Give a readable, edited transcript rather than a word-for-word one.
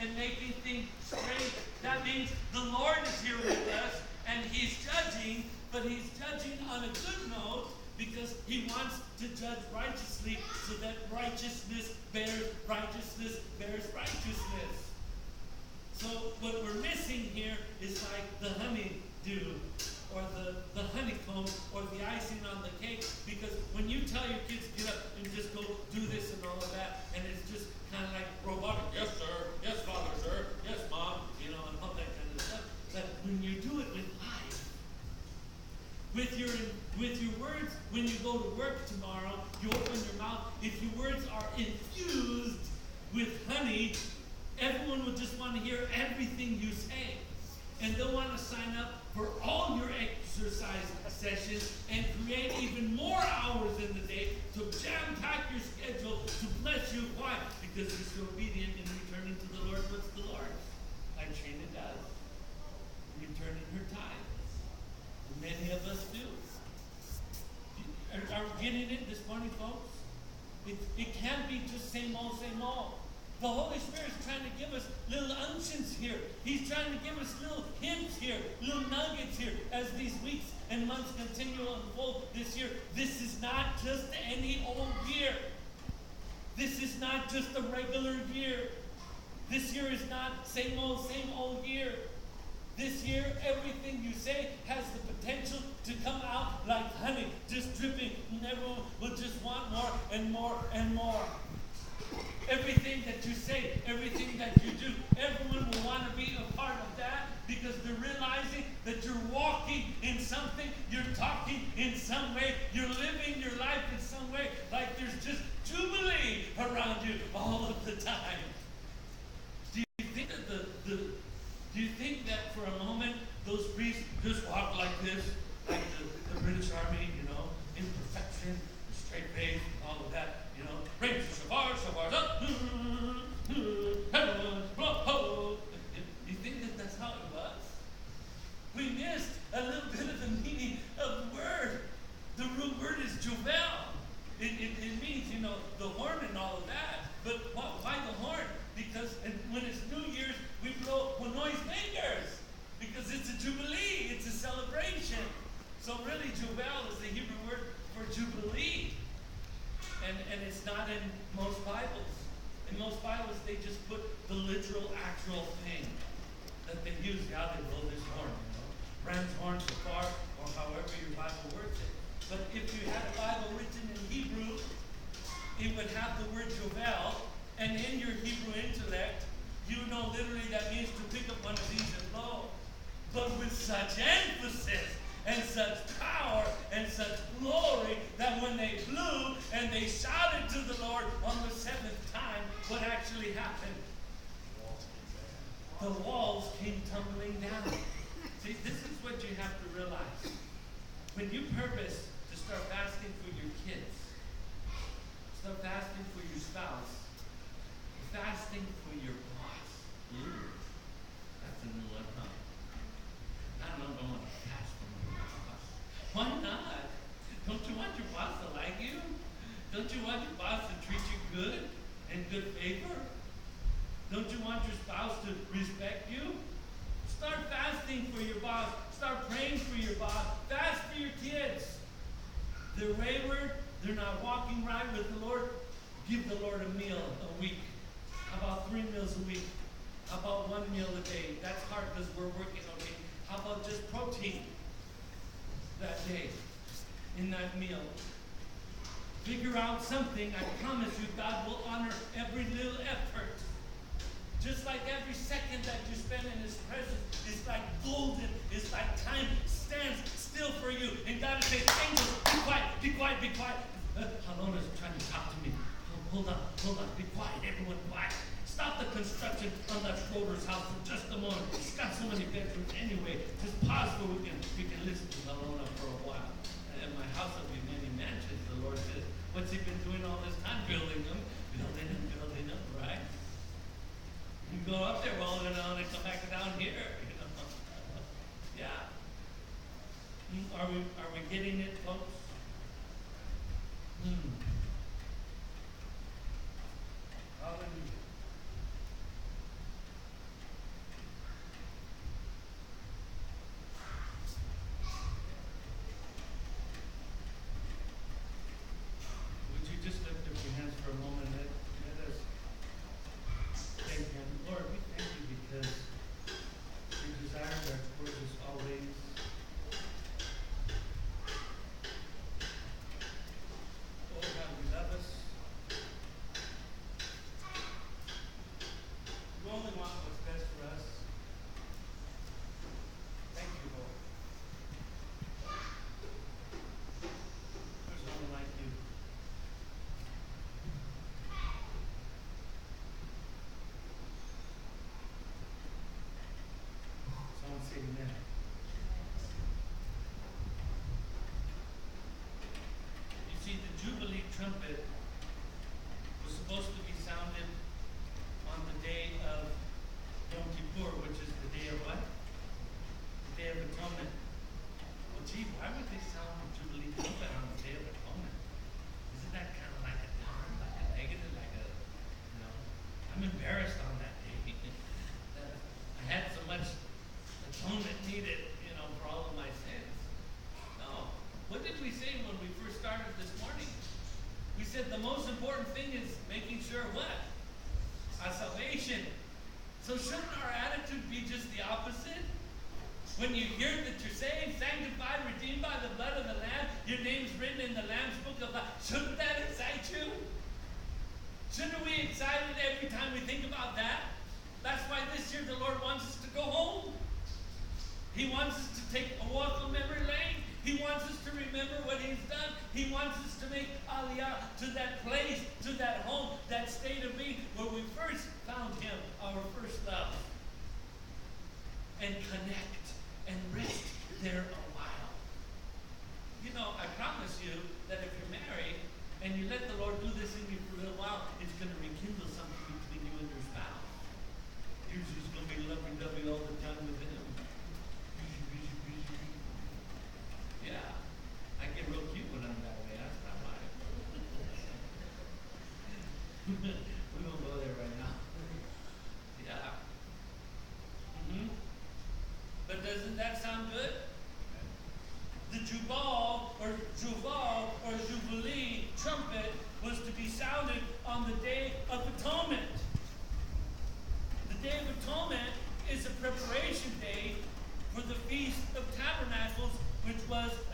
and making things straight. That means the Lord is here with us, and He's judging, but He's judging on a good note because He wants to judge righteously so that righteousness bears righteousness. So what we're missing here is like the honeydew, or the honeycomb, or the icing on the cake. Because when you tell your kids get up and just go do this and all of that, and it's just kind of like robotic, yes sir, yes father sir, yes mom, and all that kind of stuff. But when you do it with life, with your words, when you go to work tomorrow, you open your mouth. If your words are infused with honey, everyone will just want to hear everything you say. And they'll want to sign up for all your exercise sessions and create even more hours in the day to jam-pack your schedule to bless you. Why? Because you're so obedient in returning to the Lord. What's the Lord? Like Shana does. Returning her tithes. Many of us do. Are we getting it this morning, folks? It can't be just same old, same old. The Holy Spirit's trying to give us little unctions here. He's trying to give us little hints here, little nuggets here as these weeks and months continue to unfold this year. This is not just any old year. This is not just a regular year. This year is not same old year. This year, everything you say has the potential to come out like honey, just dripping, and everyone will just want more and more and more. Everything that you say, everything that you do, everyone will want to be a part of that because they're realizing that you're walking in something, you're talking in some way, you're living your life in some way, like there's just jubilee around you all of the time. Do you think that for a moment those priests just walk like this, like the British Army, in perfection, straight face, all of that, raise the shofars up, everyone blow. You think that that's how it was? We missed a little bit of the meaning of the word. The root word is juvel. It means, the horn and all of that. But why the horn? Because when it's New Year's, we blow noise fingers. Because it's a jubilee. It's a celebration. So really, juvel is the Hebrew word for jubilee. And it's not in most Bibles. In most Bibles, they just put the literal, actual thing that they use. How they blow this horn, ram's horn, shofar, or however your Bible words it. But if you had a Bible written in Hebrew, it would have the word Jovel, and in your Hebrew intellect, literally that means to pick up one of these and blow. But with such emphasis, and such power and such glory that when they blew and they shouted to the Lord on the seventh time, what actually happened? The walls came tumbling down. See, this is what you have to realize. When you purpose to start fasting for your kids, start fasting for your spouse, fasting for your boss. Ooh, that's a new one, huh? I don't want to fast for my boss. Why not? Don't you want your boss to like you? Don't you want your boss to treat you good and good favor? Don't you want your spouse to respect you? Start fasting for your boss. Start praying for your boss. Fast for your kids. They're wayward. They're not walking right with the Lord. Give the Lord a meal a week. How about 3 meals a week? How about 1 meal a day? That's hard because we're working, okay? How about just protein that day in that meal? Figure out something. I promise you, God will honor every little effort. Just like every second that you spend in His presence is like golden. It's like time stands still for you. And God is saying, angels, be quiet, be quiet, be quiet. Halona's trying to talk to me. Hold on, be quiet, everyone quiet. Stop the construction on that Schroeder's house for just a moment. It's got so many bedrooms anyway. Just pause so we can listen to Halona for a while. And my house will be many mansions, the Lord says. What's He been doing all this time? Building them, right? You go up there, well, and come back down here. Yeah. Are we getting it, folks? Hallelujah. So shouldn't our attitude be just the opposite? When you hear that you're saved, sanctified, redeemed by the blood of the Lamb, your name's written in the Lamb's book of life, shouldn't that excite you? Shouldn't we be excited every time we think about that? That's why this year the Lord wants us to go home. He wants us to take a walk on memory lane. He wants us to remember what He's done. He wants us to make aliyah to that place, to that home, that state of being where we first found Him, our first love. And connect and rest there a while. You know, I promise you that if you're married and you let the Lord do this in you for a little while, it's going to rekindle something between you and your spouse. You're just going to be lovey-dovey all the time with Him. Yeah, I get real cute when I'm that way. That's not right. We won't go there right now. Yeah. But doesn't that sound good? The Jubal or Jubilee trumpet was to be sounded on the Day of Atonement. The Day of Atonement is a preparation day for the Feast of Tabernacles, which was